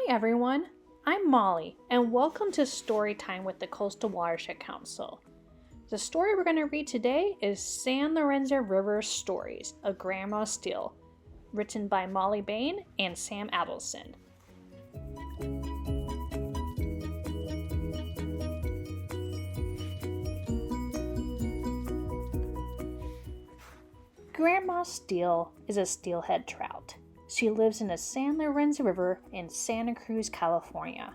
everyone, I'm Molly, and welcome to Storytime with the Coastal Watershed Council. The story we're going to read today is San Lorenzo River Stories, A Grandma Steel, written by Molly Bain and Sam Adelson. Grandma Steel is a steelhead trout. She lives in the San Lorenzo River in Santa Cruz, California.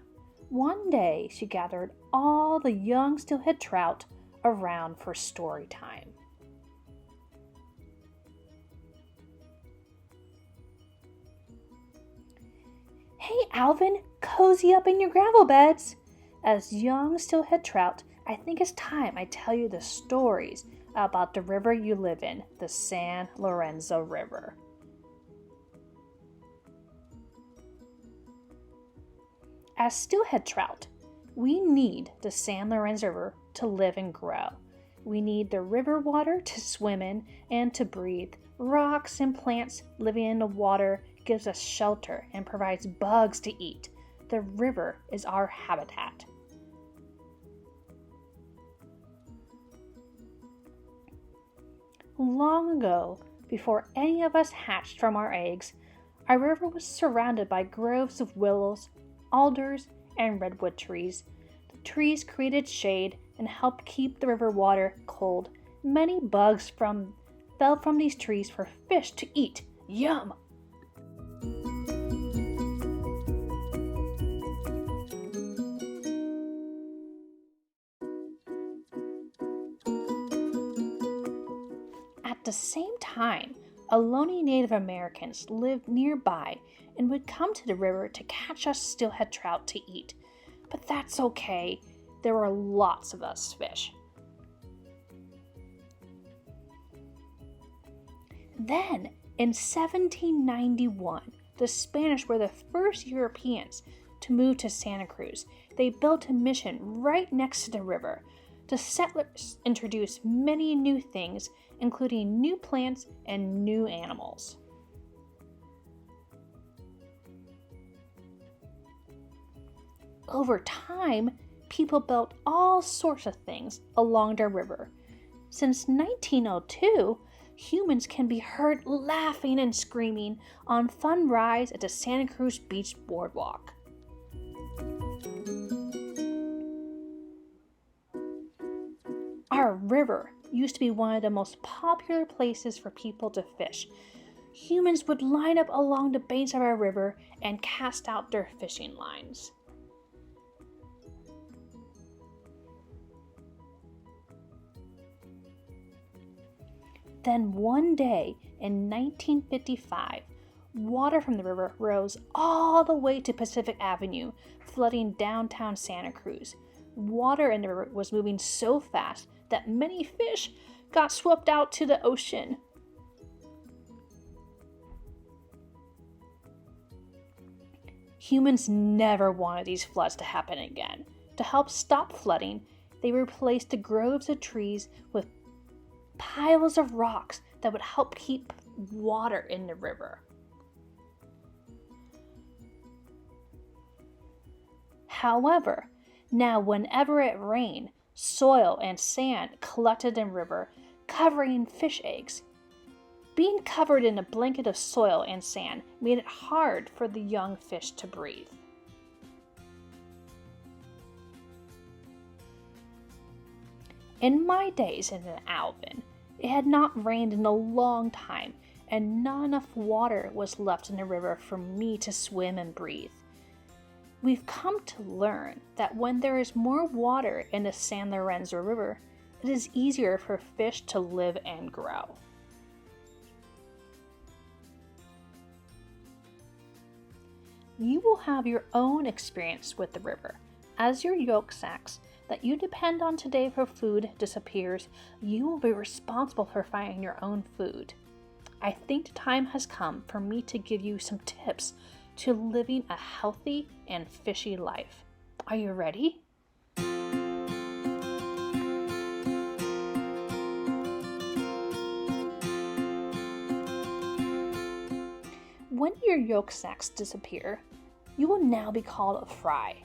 One day, she gathered all the young steelhead trout around for story time. Hey, Alvin, cozy up in your gravel beds. As young steelhead trout, I think it's time I tell you the stories about the river you live in, the San Lorenzo River. As steelhead trout, we need the San Lorenzo River to live and grow. We need the river water to swim in and to breathe. Rocks and plants living in the water gives us shelter and provides bugs to eat. The river is our habitat. Long ago, before any of us hatched from our eggs, our river was surrounded by groves of willows, alders, and redwood trees. The trees created shade and helped keep the river water cold. Many bugs fell from these trees for fish to eat. Yum! At the same time, Ohlone Native Americans lived nearby and would come to the river to catch us steelhead trout to eat. But that's okay, there were lots of us fish. Then, in 1791, the Spanish were the first Europeans to move to Santa Cruz. They built a mission right next to the river. The settlers introduced many new things, including new plants and new animals. Over time, people built all sorts of things along the river. Since 1902, humans can be heard laughing and screaming on fun rides at the Santa Cruz Beach Boardwalk. Our river used to be one of the most popular places for people to fish. Humans would line up along the banks of our river and cast out their fishing lines. Then one day in 1955, water from the river rose all the way to Pacific Avenue, flooding downtown Santa Cruz. Water in the river was moving so fast that many fish got swept out to the ocean. Humans never wanted these floods to happen again. To help stop flooding, they replaced the groves of trees with piles of rocks that would help keep water in the river. However, now whenever it rained, soil and sand collected in the river, covering fish eggs. Being covered in a blanket of soil and sand made it hard for the young fish to breathe. In my days as an Alvin, it had not rained in a long time, and not enough water was left in the river for me to swim and breathe. We've come to learn that when there is more water in the San Lorenzo River, it is easier for fish to live and grow. You will have your own experience with the river. As your yolk sacs that you depend on today for food disappears, you will be responsible for finding your own food. I think the time has come for me to give you some tips to living a healthy and fishy life. Are you ready? When your yolk sacs disappear, You will now be called a fry.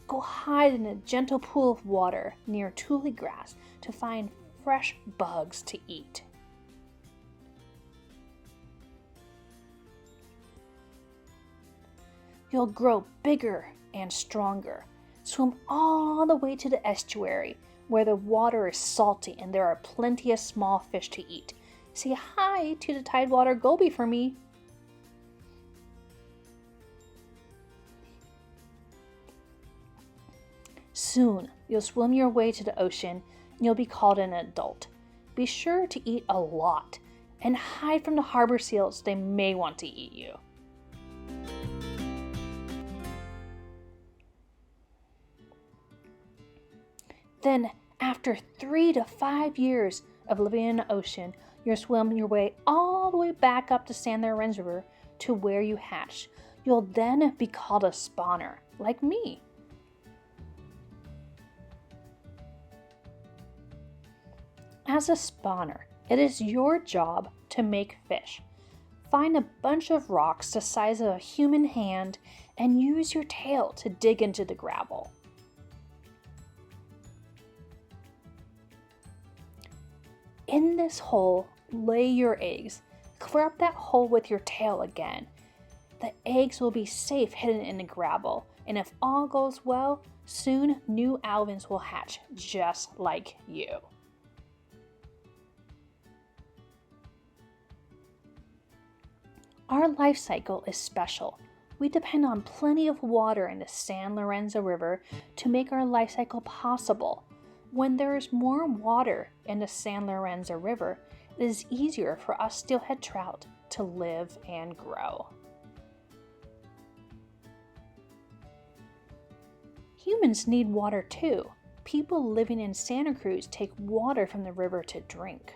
Go hide in a gentle pool of water near tule grass to find fresh bugs to eat. You'll grow bigger and stronger. Swim all the way to the estuary where the water is salty and there are plenty of small fish to eat. Say hi to the tidewater goby for me. Soon, you'll swim your way to the ocean and you'll be called an adult. Be sure to eat a lot and hide from the harbor seals. They may want to eat you. Then, after 3 to 5 years of living in the ocean, you'll swim your way all the way back up to San Lorenzo River to where you hatch. You'll then be called a spawner, like me. As a spawner, it is your job to make fish. Find a bunch of rocks the size of a human hand and use your tail to dig into the gravel. In this hole, lay your eggs. Cover up that hole with your tail again. The eggs will be safe hidden in the gravel, and if all goes well, soon new alevins will hatch just like you. Our life cycle is special. We depend on plenty of water in the San Lorenzo River to make our life cycle possible. When there is more water in the San Lorenzo River, it is easier for us steelhead trout to live and grow. Humans need water too. People living in Santa Cruz take water from the river to drink.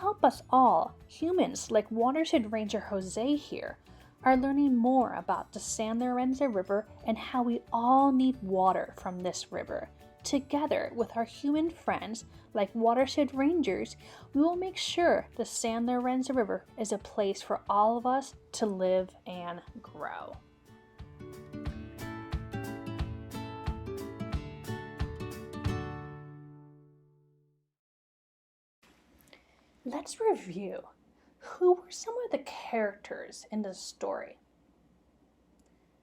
Help us all, humans like Watershed Ranger Jose here, are learning more about the San Lorenzo River and how we all need water from this river. Together with our human friends like Watershed Rangers, we will make sure the San Lorenzo River is a place for all of us to live and grow. Let's review. Who were some of the characters in the story?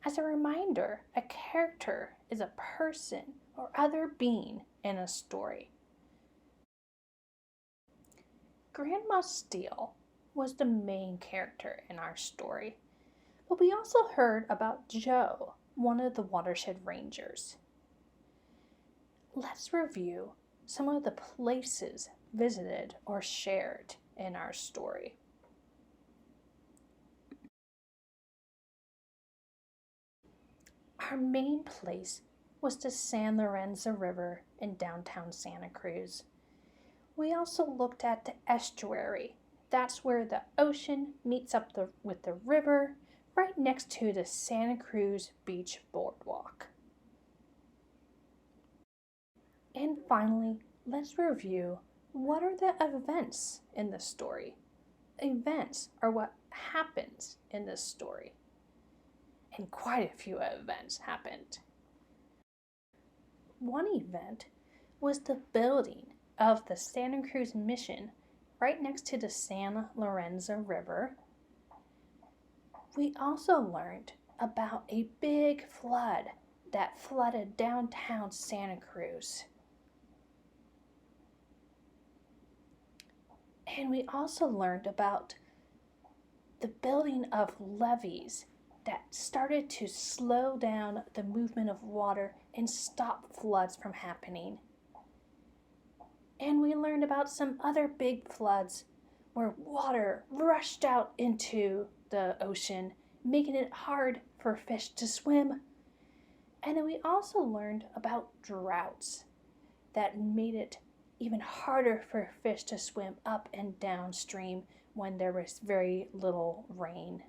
As a reminder, a character is a person or other being in a story. Grandma Steele was the main character in our story, but we also heard about Joe, one of the Watershed Rangers. Let's review some of the places visited or shared in our story. Our main place was the San Lorenzo River in downtown Santa Cruz. We also looked at the estuary. That's where the ocean meets up with the river, right next to the Santa Cruz Beach Boardwalk. And finally, let's review what are the events in the story. Events are what happens in this story. And quite a few events happened. One event was the building of the Santa Cruz Mission right next to the San Lorenzo River. We also learned about a big flood that flooded downtown Santa Cruz. And we also learned about the building of levees that started to slow down the movement of water and stop floods from happening. And we learned about some other big floods where water rushed out into the ocean, making it hard for fish to swim. And then we also learned about droughts that made it even harder for fish to swim up and downstream when there was very little rain.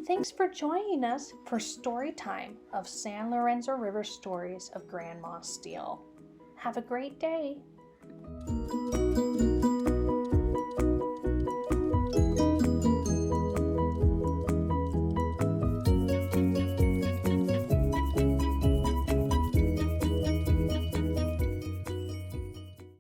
Thanks for joining us for story time of San Lorenzo River stories of Grandma Steele. Have a great day.